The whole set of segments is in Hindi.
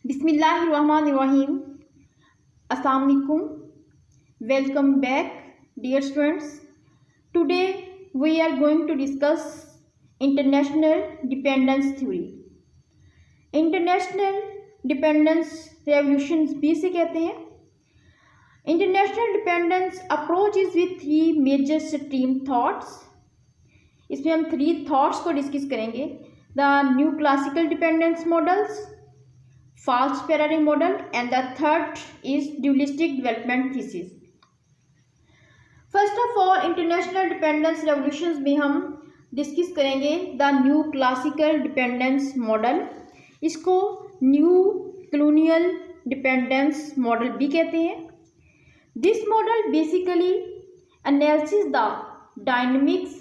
बिस्मिल्लाहिर्रहमानिर्रहीम। अस्सलाम वालेकुम। Welcome back dear students. Today we are going to discuss international dependence theory. International dependence revolutions भी से कहते हैं। International dependence approach is with 3 major stream thoughts. इसमें हम 3 थॉट्स को डिस्कस करेंगे। The new classical dependence models, false paradigm model, and the third is dualistic development thesis. First of all international dependence revolutions में हम डिस्कस करेंगे the new classical dependence model. इसको न्यू कॉलोनियल डिपेंडेंस मॉडल भी कहते हैं। This model basically analysis the dynamics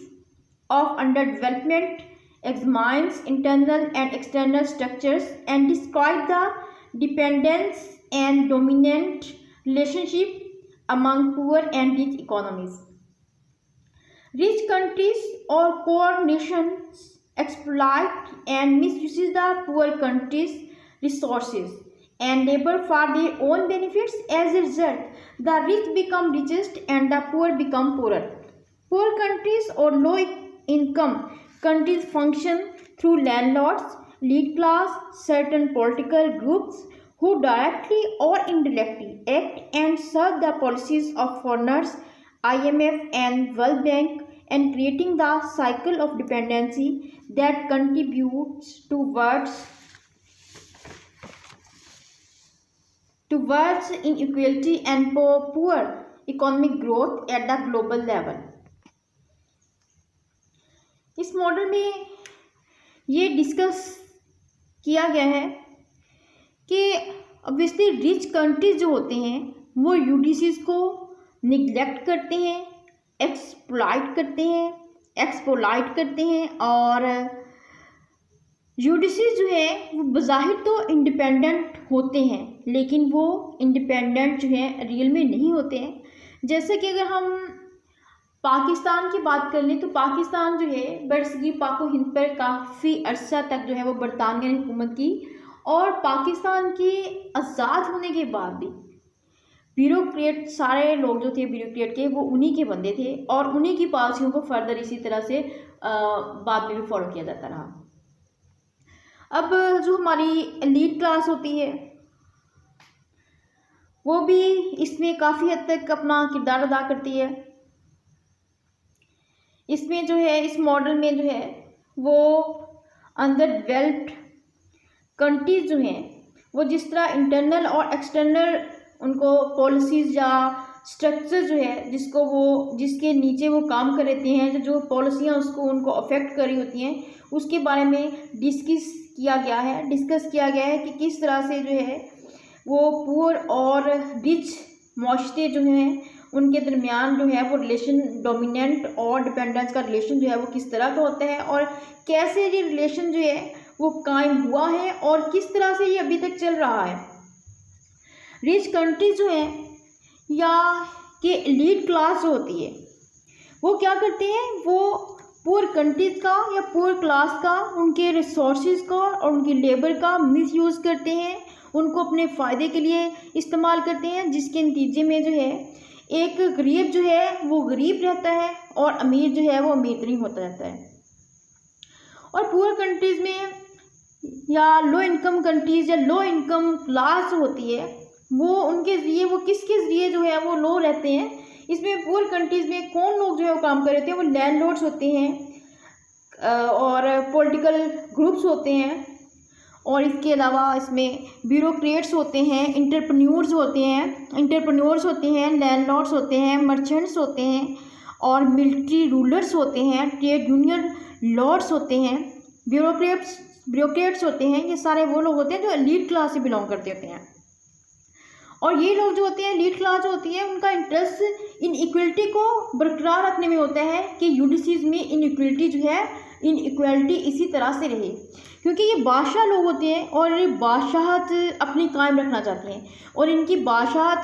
of under development, examines internal and external structures, and describe the dependence and dominant relationship among poor and rich economies. Rich countries or core nations exploit and misuse the poor countries' resources and labor for their own benefits. As a result, the rich become richest and the poor become poorer. Poor countries or low income countries function through landlords, lead class, certain political groups who directly or indirectly act and serve the policies of foreigners, IMF and World Bank, and creating the cycle of dependency that contributes towards inequality and poor economic growth at the global level. इस मॉडल में ये डिस्कस किया गया है कि ऑब्वियसली रिच कंट्रीज जो होते हैं वो यूडीसीज को निगलेक्ट करते हैं, एक्सप्लॉइट करते हैं और यूडीसीज जो है वो बज़ाहिर तो इंडिपेंडेंट होते हैं लेकिन वो इंडिपेंडेंट जो है रियल में नहीं होते हैं। जैसे कि अगर हम पाकिस्तान की बात कर लें तो पाकिस्तान जो है बरसगीर पाक हिंद पर काफ़ी अरसा तक जो है वो बरतानिया ने हुकूमत की और पाकिस्तान के आज़ाद होने के बाद भी ब्यूरोक्रेट सारे लोग जो थे ब्यूरोक्रेट के वो उन्हीं के बंदे थे और उन्हीं की पॉलिसियों को फर्दर इसी तरह से बाद में भी फॉलो किया जाता रहा। अब जो हमारी एलीट क्लास होती है वो भी इसमें काफ़ी हद तक अपना किरदार अदा करती है। इसमें जो है इस मॉडल में जो है वो अंडर डेवलप्ड कंट्रीज जो हैं वो जिस तरह इंटरनल और एक्सटर्नल उनको पॉलिसीज़ या स्ट्रक्चर जो है जिसके नीचे वो काम कर लेते हैं, जो पॉलिसियाँ उसको उनको अफेक्ट कर रही होती हैं उसके बारे में डिस्कस किया गया है कि किस तरह से जो है वो पुअर और रिच माशरे जो हैं उनके दरमियान जो है वो रिलेशन डोमिनेंट और डिपेंडेंस का रिलेशन जो है वो किस तरह का होता है और कैसे ये रिलेशन जो है वो कायम हुआ है और किस तरह से ये अभी तक चल रहा है। रिच कंट्रीज जो हैं या कि एलीट क्लास जो होती है वो क्या करते हैं, वो पुअर कंट्रीज का या पुअर क्लास का उनके रिसोर्सेज का और उनकी लेबर का मिसयूज़ करते हैं, उनको अपने फ़ायदे के लिए इस्तेमाल करते हैं, जिसके नतीजे में जो है एक गरीब जो है वो गरीब रहता है और अमीर जो है वो अमीर नहीं होता रहता है। और पुअर कंट्रीज़ में या लो इनकम कंट्रीज़ या लो इनकम क्लास होती है वो उनके ज़रिए वो किसके ज़रिए जो है वो लो रहते हैं। इसमें पुअर कंट्रीज़ में कौन लोग जो है वो काम कर रहे होते हैं, वो लैंडलॉर्ड्स होते हैं और पॉलिटिकल ग्रुप्स होते हैं और इसके अलावा इसमें ब्यूरोक्रेट्स होते हैं, इंटरप्रेन्योर्स होते हैं, लैंडलॉर्ड्स होते हैं, मर्चेंट्स होते हैं और मिलिट्री रूलर्स होते हैं, ट्रेड यूनियन लॉर्ड्स होते हैं, ब्यूरोक्रेट्स होते हैं। ये सारे वो लोग होते हैं जो एलीट क्लास से बिलोंग करते होते हैं। और ये लोग जो होते हैं एलीट क्लास जो होती है उनका इंटरेस्ट इन इक्वलिटी को बरकरार रखने में होता है कि यूडीसीज में इनइक्वलिटी जो है इनइक्वलिटी इसी तरह से रहे, क्योंकि ये बादशाह लोग होते हैं और ये बादशाहत अपनी कायम रखना चाहते हैं और इनकी बादशाहत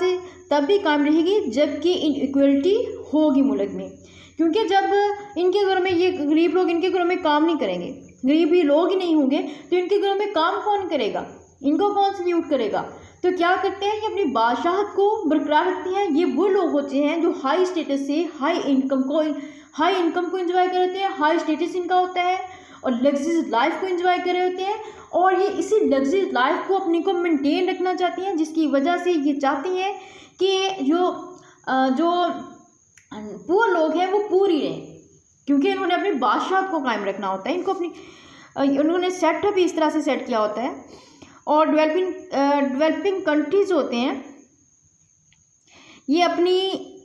तब भी कायम रहेगी जबकि इनइक्वलिटी होगी मुल्क में। क्योंकि जब इनके घरों में ये गरीब लोग इनके घरों में काम नहीं करेंगे, गरीब ही लोग ही नहीं होंगे तो इनके घरों में काम कौन करेगा। इनको कौन सल्यूट करेगा? तो क्या करते हैं कि अपनी बादशाहत को बरकरार रखते हैं। ये वो लोग होते हैं जो हाई स्टेटस से हाई इनकम को एंजॉय कर रहे हैं, हाई स्टेटस इनका होता है और लग्जरियस लाइफ को एंजॉय कर रहे होते हैं, और ये इसी लग्जरियस लाइफ को अपने को मेंटेन रखना चाहते हैं, जिसकी वजह से ये चाहते हैं कि जो पुअर लोग हैं वो पूरी रहें, क्योंकि इन्होंने अपनी बादशाहत को कायम रखना होता है। उन्होंने सेटअप इस तरह से सेट किया होता है। और डेवलपिंग कंट्रीज होते हैं, ये अपनी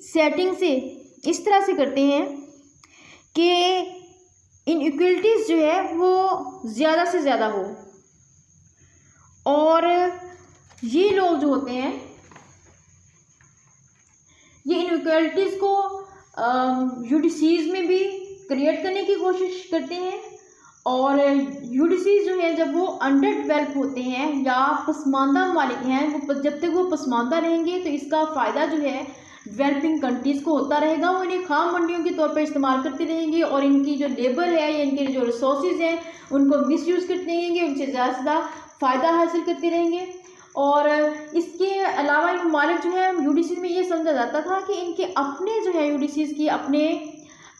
सेटिंग से इस तरह से करते हैं कि इनइक्वलिटीज़ जो है वो ज़्यादा से ज़्यादा हो, और ये लोग जो होते हैं ये इनइक्वलिटीज़ को यूडीसीज़ में भी क्रिएट करने की कोशिश करते हैं। और यूडीसीज़ जो है जब वो अंडर डेवलप होते हैं या पसमानदा ममालिक हैं, वो जब तक वो पसमानदा रहेंगे तो इसका फ़ायदा जो है डेवलपिंग कंट्रीज़ को होता रहेगा। वो इन्हें खाम मंडियों के तौर पर इस्तेमाल करते रहेंगे और इनकी जो लेबर है या इनके जो रिसोर्सेज हैं उनको मिसयूज़ करते रहेंगे, उनसे ज़्यादा से ज़्यादा फ़ायदा हासिल करते रहेंगे। और इसके अलावा ये ममालिक जो है यूडीसीज़ में ये समझा जाता था कि इनके अपने जो है यूडीसीज़ की अपने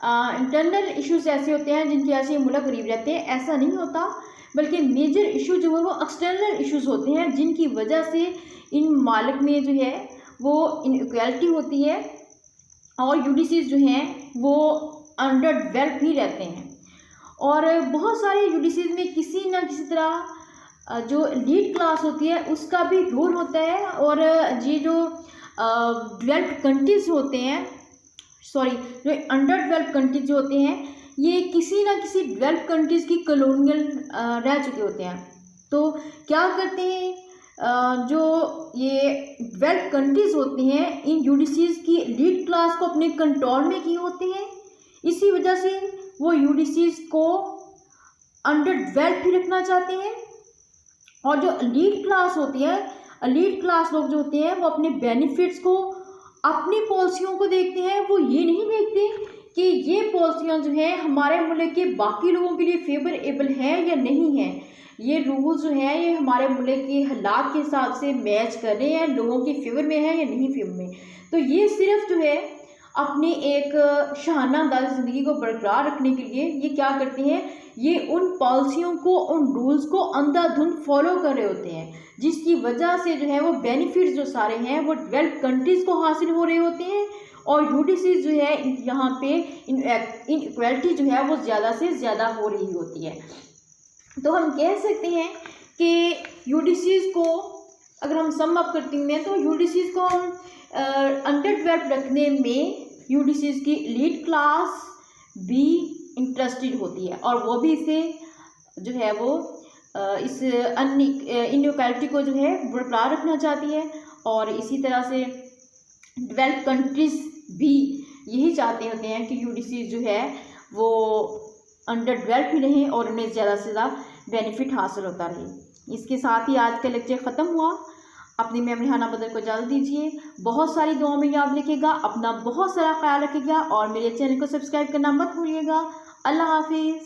इंटरनल इश्यूज ऐसे होते हैं जिनकी वजह से मुल्क गरीब रहते हैं। ऐसा नहीं होता, बल्कि मेजर इशू जो है वो एक्सटर्नल इश्यूज होते हैं जिनकी वजह से इन ममालिक में जो है वो इनइक्वालिटी होती है और यूडीसीज़ जो हैं वो अंडर डेवलप ही रहते हैं। और बहुत सारे यूडीसीज़ में किसी न किसी तरह जो लीड क्लास होती है उसका भी रोल होता है। और ये जो डेवलप्ड कंट्रीज होते हैं, जो अंडर डेवलप कंट्रीज जो होते हैं, ये किसी ना किसी डेवलप कंट्रीज़ की कॉलोनियल रह चुके होते हैं। तो क्या करते हैं जो ये डेवलप कंट्रीज़ होती हैं, इन यूडीसीज़ की लीड क्लास को अपने कंट्रोल में किए होते हैं। इसी वजह से वो यूडीसीज़ को अंडर डेवलप ही रखना चाहते हैं। और जो लीड क्लास होती है, लीड क्लास लोग जो होते हैं वो अपने बेनिफिट्स को, अपनी पॉलिसियों को देखते हैं। वो ये नहीं देखते कि ये पॉलिसियाँ जो हैं हमारे मुल्क के बाकी लोगों के लिए फेवरेबल हैं या नहीं हैं, ये रूल्स जो हैं ये हमारे मुल्क के हालात के हिसाब से मैच कर रहे हैं, लोगों के फेवर में है या नहीं फेवर में। तो ये सिर्फ जो है अपनी एक शाहाना अंदाज़ ज़िंदगी को बरकरार रखने के लिए ये क्या करते हैं, ये उन पॉलिसियों को, उन रूल्स को अंधाधुंध फॉलो कर रहे होते हैं, जिसकी वजह से जो है वो बेनिफिट्स जो सारे हैं वो डेवलप कंट्रीज़ को हासिल हो रहे होते हैं। और यूडीसीज़ जो है यहाँ पे इनइक्वालिटी जो है वो ज़्यादा से ज़्यादा हो रही होती है। तो हम कह सकते हैं कि यूडीसीज़ को अगर हम सम अप करते हैं तो यूडीसीज़ को हम अंडर डेवलप रखने में यूडीसीज़ की लीड क्लास भी इंटरेस्टेड होती है, और वो भी इसे जो है वो इस इनइक्वालिटी को जो है बरकरार रखना चाहती है। और इसी तरह से डेवलप कंट्रीज़ भी यही चाहते होते हैं कि यूडीसीज़ जो है वो अंडर डेवलप ही रहें और उन्हें ज़्यादा से ज़्यादा बेनिफिट हासिल होता रहे। इसके साथ ही आज का लेक्चर ख़त्म हुआ। अपनी मैं रिहाना बदर को इजाज़त दीजिए। बहुत सारी दुआओं में याद रखिएगा, अपना बहुत सारा ख्याल रखिएगा और मेरे चैनल को सब्सक्राइब करना मत भूलिएगा। अल्लाह हाफिज़।